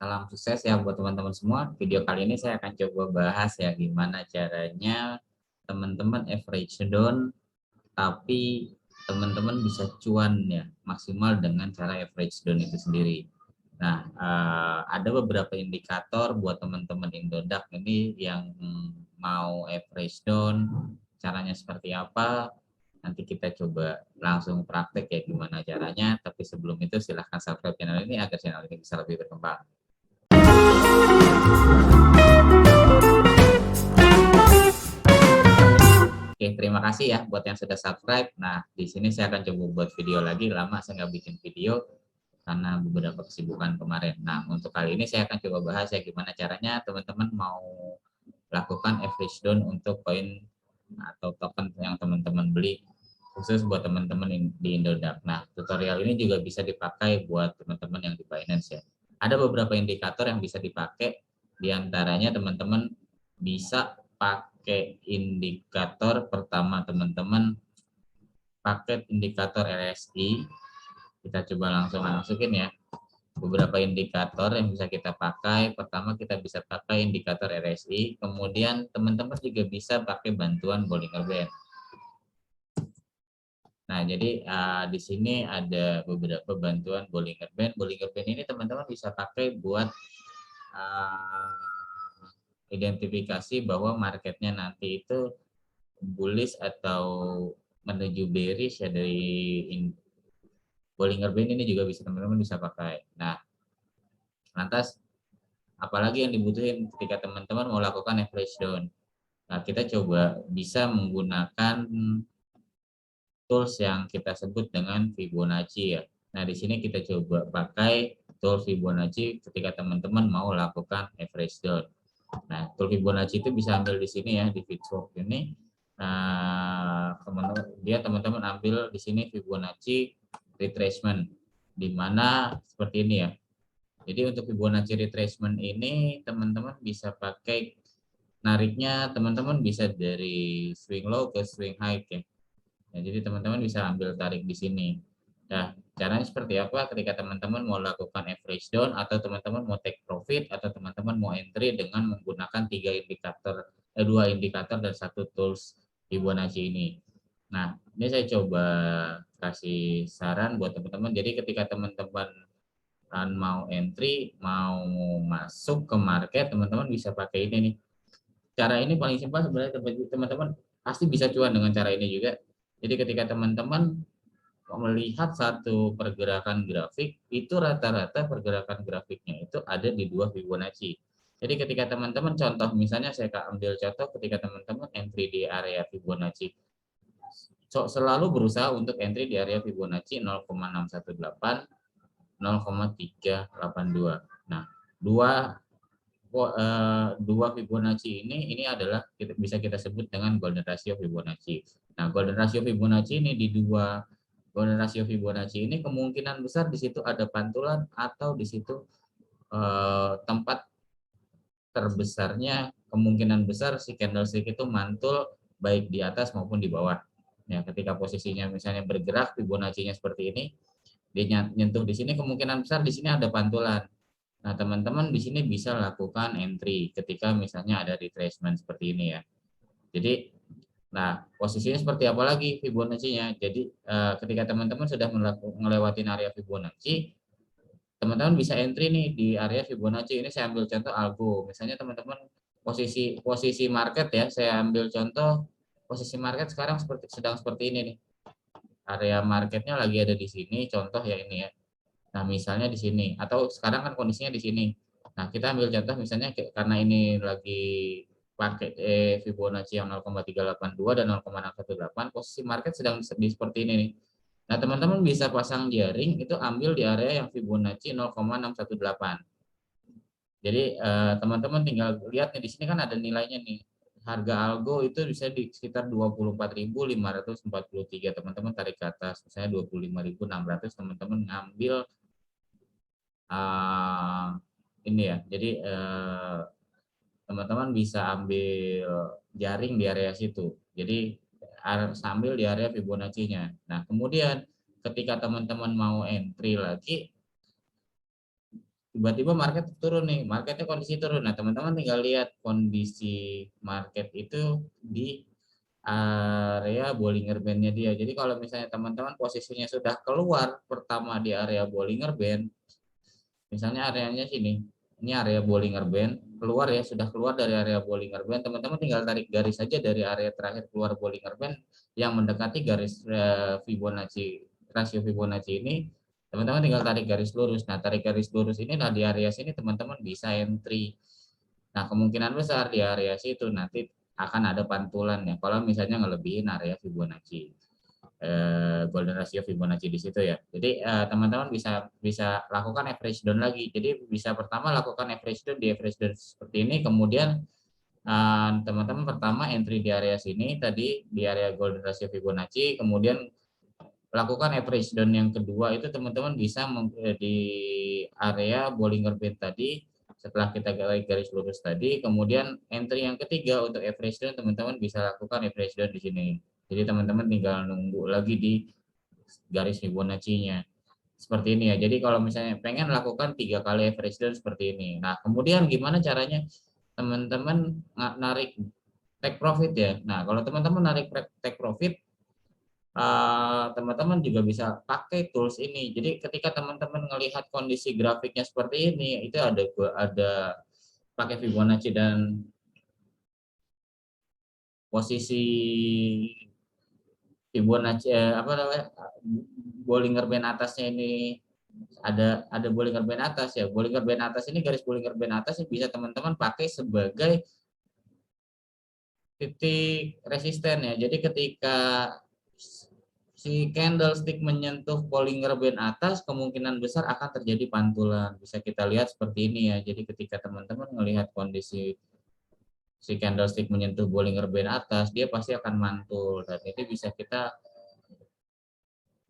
Salam sukses ya buat teman-teman semua. Video kali ini saya akan coba bahas ya gimana caranya teman-teman average down tapi teman-teman bisa cuan ya maksimal dengan cara average down itu sendiri. Nah, ada beberapa indikator buat teman-teman Indodax ini yang mau average down, caranya seperti apa. Nanti kita coba langsung praktek ya gimana caranya. Tapi sebelum itu silahkan subscribe channel ini agar channel ini bisa lebih berkembang. Oke, terima kasih ya buat yang sudah subscribe. Nah, di sini saya akan coba buat video lagi. Lama saya nggak bikin video karena beberapa kesibukan kemarin. Nah, untuk kali ini saya akan coba bahas ya gimana caranya teman-teman mau lakukan average down untuk koin atau token yang teman-teman beli khusus buat teman-teman di Indodax. Nah, tutorial ini juga bisa dipakai buat teman-teman yang di Binance ya. Ada beberapa indikator yang bisa dipakai, diantaranya teman-teman bisa pakai indikator pertama teman-teman paket indikator RSI. Kita coba langsung masukin ya beberapa indikator yang bisa kita pakai. Pertama kita bisa pakai indikator RSI, kemudian teman-teman juga bisa pakai bantuan Bollinger Band. Nah, jadi di sini ada beberapa bantuan Bollinger Band. Bollinger Band ini teman-teman bisa pakai buat identifikasi bahwa marketnya nanti itu bullish atau menuju bearish ya dari Bollinger Band ini juga bisa teman-teman bisa pakai. Nah, lantas apalagi yang dibutuhin ketika teman-teman mau lakukan average down. Nah, kita coba bisa menggunakan tools yang kita sebut dengan Fibonacci ya. Nah, di sini kita coba pakai tool Fibonacci ketika teman-teman mau lakukan average down. Nah, tool Fibonacci itu bisa ambil di sini ya, di Fitchwork ini. Nah, teman-teman ambil di sini Fibonacci retracement, di mana seperti ini ya. Jadi untuk Fibonacci retracement ini teman-teman bisa pakai, nariknya teman-teman bisa dari swing low ke swing high ya. Nah, jadi teman-teman bisa ambil tarik di sini. Nah, caranya seperti apa ketika teman-teman mau lakukan average down atau teman-teman mau take profit atau teman-teman mau entry dengan menggunakan dua indikator dan satu tools Fibonacci ini. Nah, ini saya coba kasih saran buat teman-teman. Jadi ketika teman-teman mau entry, mau masuk ke market, teman-teman bisa pakai ini nih. Cara ini paling simpel sebenarnya, teman-teman pasti bisa cuan dengan cara ini juga. Jadi ketika teman-teman melihat satu pergerakan grafik, itu rata-rata pergerakan grafiknya itu ada di dua Fibonacci. Jadi ketika teman-teman contoh, misalnya saya ambil contoh ketika teman-teman entry di area Fibonacci, selalu berusaha untuk entry di area Fibonacci 0,618, 0,382. Nah, dua Fibonacci ini adalah bisa kita sebut dengan golden ratio Fibonacci. Nah, golden ratio Fibonacci ini di dua golden ratio Fibonacci ini kemungkinan besar di situ ada pantulan atau di situ tempat terbesarnya kemungkinan besar si candlestick itu mantul baik di atas maupun di bawah. Ya, ketika posisinya misalnya bergerak Fibonacci-nya seperti ini, dia nyentuh di sini, kemungkinan besar di sini ada pantulan. Nah, teman-teman di sini bisa lakukan entry ketika misalnya ada retracement seperti ini ya. Jadi, nah posisinya seperti apa lagi Fibonacci-nya? Jadi, ketika teman-teman sudah melewati area Fibonacci, teman-teman bisa entry nih di area Fibonacci. Ini saya ambil contoh Algo. Misalnya teman-teman posisi market ya, saya ambil contoh posisi market sekarang sedang seperti ini nih. Area marketnya lagi ada di sini, contoh ya ini ya. Nah, misalnya di sini, atau sekarang kan kondisinya di sini. Nah, kita ambil contoh misalnya karena ini lagi pakai Fibonacci yang 0,382 dan 0,618, posisi market sedang di seperti ini nih. Nah, teman-teman bisa pasang jaring itu ambil di area yang Fibonacci 0,618. Jadi teman-teman tinggal lihat nih di sini kan ada nilainya nih. Harga algo itu bisa di sekitar 24.543. Teman-teman tarik ke atas, misalnya 25.600, teman-teman ngambil ini ya. Jadi teman-teman bisa ambil jaring di area situ. Jadi sambil di area Fibonacci-nya. Nah, kemudian ketika teman-teman mau entry lagi, tiba-tiba market turun nih, marketnya kondisi turun. Nah, teman-teman tinggal lihat kondisi market itu di area Bollinger Band-nya dia. Jadi kalau misalnya teman-teman posisinya sudah keluar pertama di area Bollinger Band, misalnya areanya sini, ini area Bollinger Band, keluar ya, sudah keluar dari area Bollinger Band, teman-teman tinggal tarik garis saja dari area terakhir keluar Bollinger Band yang mendekati garis Fibonacci, rasio Fibonacci ini, teman-teman tinggal tarik garis lurus. Nah, tarik garis lurus ini, nah di area sini teman-teman bisa entry. Nah, kemungkinan besar di area situ nanti akan ada pantulan ya, kalau misalnya ngelebihin area Fibonacci. Golden ratio Fibonacci di situ ya. Jadi teman-teman bisa bisa lakukan average down lagi. Jadi bisa pertama lakukan average down di average down seperti ini, kemudian teman-teman pertama entry di area sini tadi di area golden ratio Fibonacci, kemudian lakukan average down yang kedua itu teman-teman bisa di area Bollinger Band tadi setelah kita garis lurus tadi, kemudian entry yang ketiga untuk average down teman-teman bisa lakukan average down di sini. Jadi teman-teman tinggal nunggu lagi di garis Fibonacci-nya. Seperti ini ya. Jadi kalau misalnya pengen lakukan 3 kali average down seperti ini. Nah, kemudian gimana caranya teman-teman narik take profit ya. Nah, kalau teman-teman narik take profit, teman-teman juga bisa pakai tools ini. Jadi ketika teman-teman melihat kondisi grafiknya seperti ini, itu ada pakai Fibonacci dan posisi Fibonacci apa namanya, Bollinger Band atasnya ini ada Bollinger Band atas ya. Bollinger Band atas ini, garis Bollinger Band atas ini bisa teman-teman pakai sebagai titik resisten ya. Jadi ketika si candlestick menyentuh Bollinger Band atas, kemungkinan besar akan terjadi pantulan. Bisa kita lihat seperti ini ya. Jadi ketika teman-teman melihat kondisi si candlestick menyentuh Bollinger Band atas, dia pasti akan mantul, dan itu bisa kita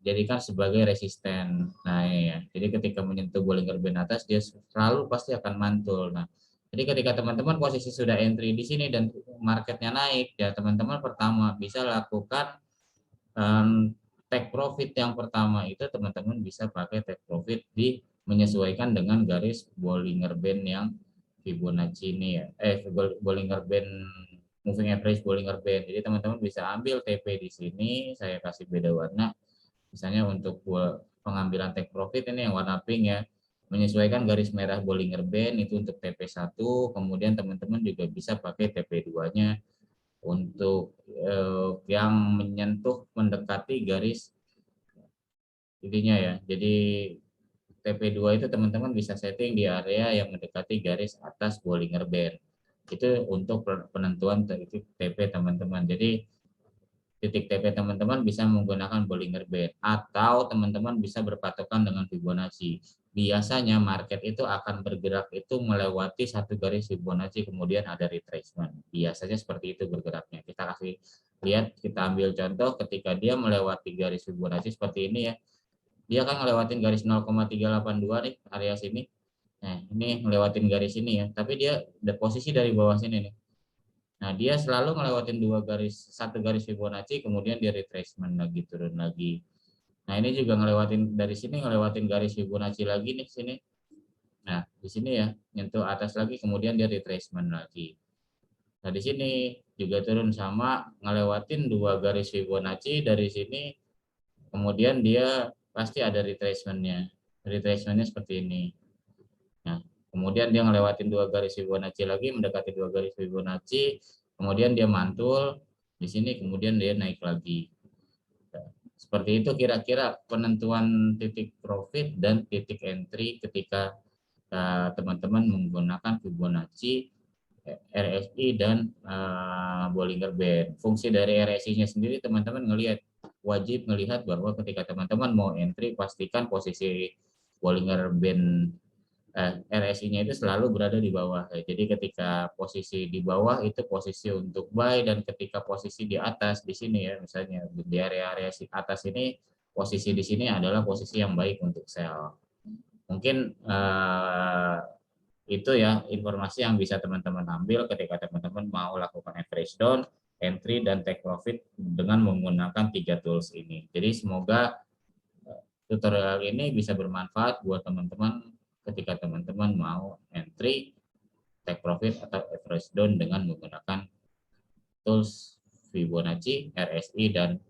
jadikan sebagai resisten. Nah, ya. Jadi ketika menyentuh Bollinger Band atas, dia selalu pasti akan mantul. Nah, jadi ketika teman-teman posisi sudah entry di sini dan marketnya naik, ya teman-teman pertama bisa lakukan take profit. Yang pertama itu teman-teman bisa pakai take profit di menyesuaikan dengan garis Bollinger Band yang Fibonacci ini ya. Bollinger Band moving average Bollinger Band. Jadi teman-teman bisa ambil TP di sini, saya kasih beda warna. Misalnya untuk pengambilan take profit ini yang warna pink ya, menyesuaikan garis merah Bollinger Band itu untuk TP1, kemudian teman-teman juga bisa pakai TP2-nya untuk yang menyentuh mendekati garis intinya ya. Jadi TP2 itu teman-teman bisa setting di area yang mendekati garis atas Bollinger Band. Itu untuk penentuan titik TP teman-teman. Jadi titik TP teman-teman bisa menggunakan Bollinger Band atau teman-teman bisa berpatokan dengan Fibonacci. Biasanya market itu akan bergerak itu melewati satu garis Fibonacci, kemudian ada retracement. Biasanya seperti itu bergeraknya. Kita kasih lihat, kita ambil contoh ketika dia melewati garis Fibonacci seperti ini ya. Dia kan ngelewatin garis 0,382 nih area sini. Nah, ini ngelewatin garis ini ya, tapi dia posisi dari bawah sini nih. Nah, dia selalu ngelewatin satu garis Fibonacci, kemudian dia retracement lagi, turun lagi. Nah, ini juga ngelewatin dari sini, ngelewatin garis Fibonacci lagi nih sini. Nah, di sini ya, nyentuh atas lagi, kemudian dia retracement lagi. Nah, di sini juga turun sama, ngelewatin dua garis Fibonacci dari sini, kemudian dia pasti ada retracementnya. Retracementnya seperti ini. Nah, kemudian dia ngelewatin dua garis Fibonacci lagi, mendekati dua garis Fibonacci, kemudian dia mantul di sini, kemudian dia naik lagi. Seperti itu kira-kira penentuan titik profit dan titik entry ketika teman-teman menggunakan Fibonacci, RSI, dan Bollinger Band. Fungsi dari RSI-nya sendiri teman-teman wajib melihat bahwa ketika teman-teman mau entry, pastikan posisi Bollinger Band RSI-nya itu selalu berada di bawah. Jadi ketika posisi di bawah itu posisi untuk buy, dan ketika posisi di atas di sini ya, misalnya di area-area atas ini, posisi di sini adalah posisi yang baik untuk sell. Mungkin itu ya informasi yang bisa teman-teman ambil ketika teman-teman mau lakukan average down, entry, dan take profit dengan menggunakan 3 tools ini. Jadi semoga tutorial ini bisa bermanfaat buat teman-teman ketika teman-teman mau entry, take profit atau average down dengan menggunakan tools Fibonacci, RSI, dan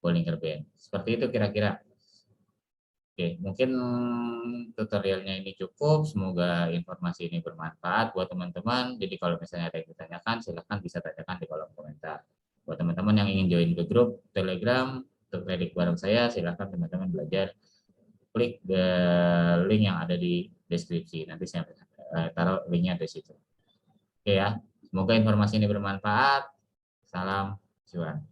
Bollinger Band. Seperti itu kira-kira. Oke, mungkin tutorialnya ini cukup. Semoga informasi ini bermanfaat buat teman-teman. Jadi kalau misalnya ada yang ditanyakan, silahkan bisa tanyakan di kolom komentar. Buat teman-teman yang ingin join ke grup Telegram untuk trading bareng saya, silahkan teman-teman belajar. Klik link yang ada di deskripsi. Nanti saya taruh linknya di situ. Oke ya, semoga informasi ini bermanfaat. Salam cuan.